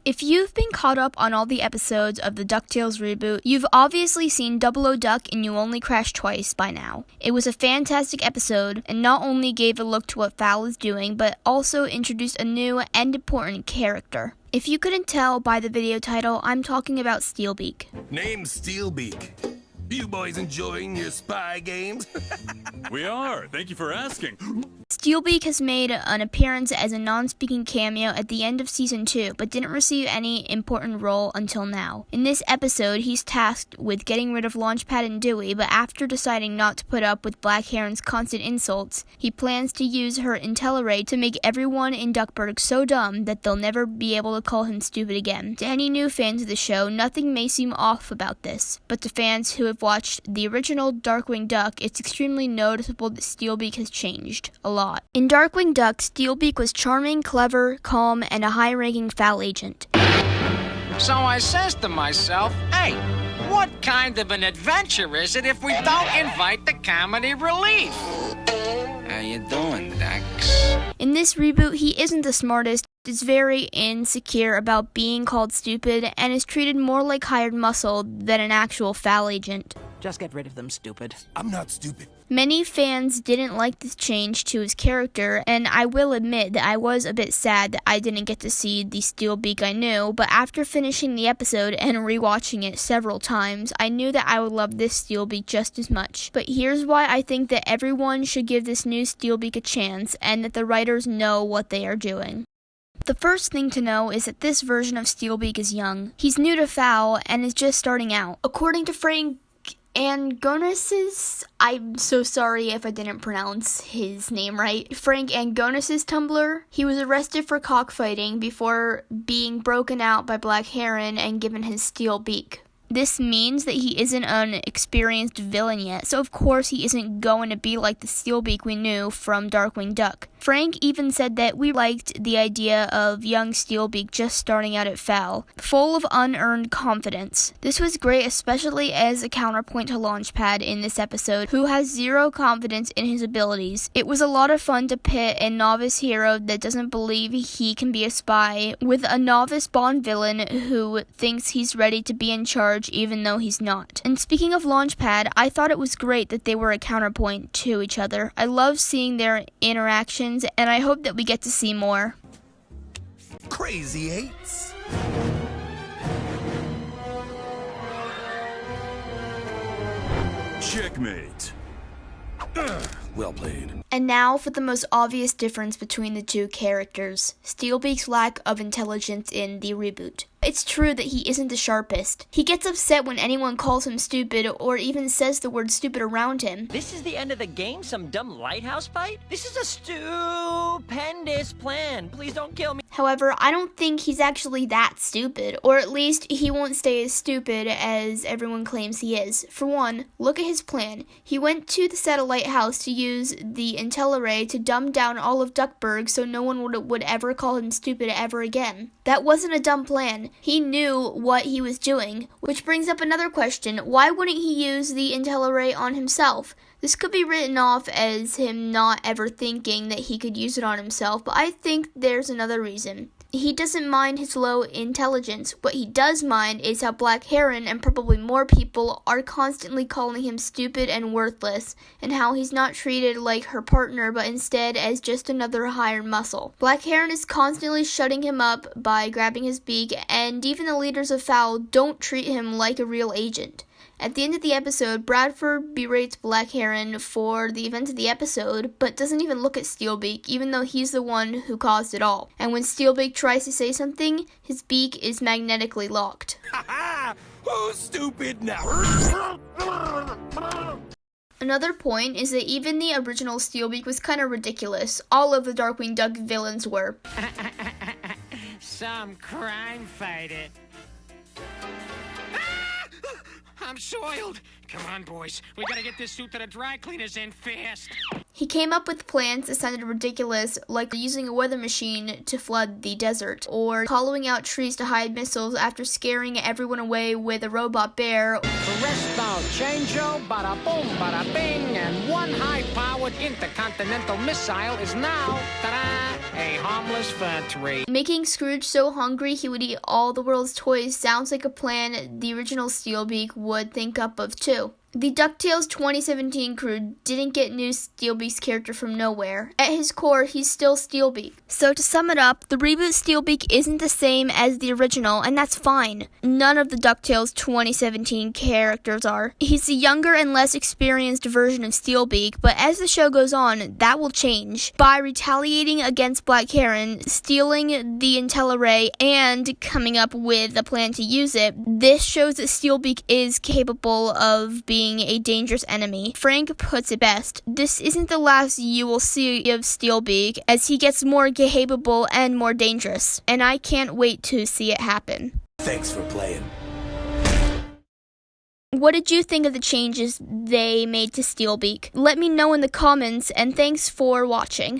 If you've been caught up on all the episodes of the DuckTales reboot, you've obviously seen Double O Duck and You Only Crash Twice by now. It was a fantastic episode, and not only gave a look to what Val is doing, but also introduced a new and important character. If you couldn't tell by the video title, I'm talking about Steelbeak. Name's Steelbeak. You boys enjoying your spy games? We are. Thank you for asking. Steelbeak has made an appearance as a non-speaking cameo at the end of Season 2, but didn't receive any important role until now. In this episode, he's tasked with getting rid of Launchpad and Dewey, but after deciding not to put up with Black Heron's constant insults, he plans to use her IntelliRay to make everyone in Duckburg so dumb that they'll never be able to call him stupid again. To any new fans of the show, nothing may seem off about this, but to fans who have watched the original Darkwing Duck, it's extremely noticeable that Steelbeak has changed a lot. In Darkwing Duck, Steelbeak was charming, clever, calm, and a high-ranking FAL agent. So I says to myself, hey, what kind of an adventure is it if we don't invite the comedy relief? How you doing, Ducks? In this reboot, he isn't the smartest, is very insecure about being called stupid, and is treated more like hired muscle than an actual FAL agent. Just get rid of them, stupid. I'm not stupid. Many fans didn't like this change to his character, and I will admit that I was a bit sad that I didn't get to see the Steelbeak I knew, but after finishing the episode and rewatching it several times, I knew that I would love this Steelbeak just as much. But here's why I think that everyone should give this new Steelbeak a chance, and that the writers know what they are doing. The first thing to know is that this version of Steelbeak is young. He's new to FAL and is just starting out. According to Frank Angonis's, I'm so sorry if I didn't pronounce his name right, Frank Angonis's Tumblr, he was arrested for cockfighting before being broken out by Black Heron and given his steel beak. This means that he isn't an experienced villain yet, so of course he isn't going to be like the Steelbeak we knew from Darkwing Duck. Frank even said that we liked the idea of young Steelbeak just starting out at FAL, full of unearned confidence. This was great, especially as a counterpoint to Launchpad in this episode, who has zero confidence in his abilities. It was a lot of fun to pit a novice hero that doesn't believe he can be a spy with a novice Bond villain who thinks he's ready to be in charge even though he's not. And speaking of Launchpad, I thought it was great that they were a counterpoint to each other. I love seeing their interactions, and I hope that we get to see more. Crazy eights. Checkmate. Well played. And now for the most obvious difference between the two characters, Steelbeak's lack of intelligence in the reboot. It's true that he isn't the sharpest. He gets upset when anyone calls him stupid or even says the word stupid around him. This is the end of the game? Some dumb lighthouse fight? This is a stupendous plan. Please don't kill me. However, I don't think he's actually that stupid, or at least he won't stay as stupid as everyone claims he is. For one, look at his plan. He went to the satellite house to use the IntelliRay to dumb down all of Duckburg so no one would ever call him stupid ever again. That wasn't a dumb plan. He knew what he was doing, which brings up another question. Why wouldn't he use the IntelliRay on himself? This could be written off as him not ever thinking that he could use it on himself, but I think there's another reason. He doesn't mind his low intelligence. What he does mind is how Black Heron and probably more people are constantly calling him stupid and worthless, and how he's not treated like her partner but instead as just another hired muscle. Black Heron is constantly shutting him up by grabbing his beak, and even the leaders of FAL don't treat him like a real agent. At the end of the episode, Bradford berates Black Heron for the events of the episode, but doesn't even look at Steelbeak, even though he's the one who caused it all. And when Steelbeak tries to say something, his beak is magnetically locked. Ha ha! Who's stupid now? Another point is that even the original Steelbeak was kind of ridiculous. All of the Darkwing Duck villains were. Some crime fighter. I'm soiled. Come on, boys. We gotta get this suit to the dry cleaners in fast. He came up with plans that sounded ridiculous, like using a weather machine to flood the desert, or hollowing out trees to hide missiles after scaring everyone away with a robot bear. Presto, changeo, bada boom, bada bing, and one high-powered intercontinental missile is now, ta-da, a harmless fir tree. Making Scrooge so hungry he would eat all the world's toys sounds like a plan the original Steelbeak would think up of too. The DuckTales 2017 crew didn't get new Steelbeak's character from nowhere. At his core, he's still Steelbeak. So to sum it up, the reboot Steelbeak isn't the same as the original, and that's fine. None of the DuckTales 2017 characters are. He's a younger and less experienced version of Steelbeak, but as the show goes on, that will change. By retaliating against Black Karen, stealing the IntelliRay, and coming up with a plan to use it, this shows that Steelbeak is capable of being a dangerous enemy. Frank puts it best, this isn't the last you will see of Steelbeak, as he gets more capable and more dangerous, and I can't wait to see it happen. Thanks for playing. What did you think of the changes they made to Steelbeak? Let me know in the comments, and thanks for watching.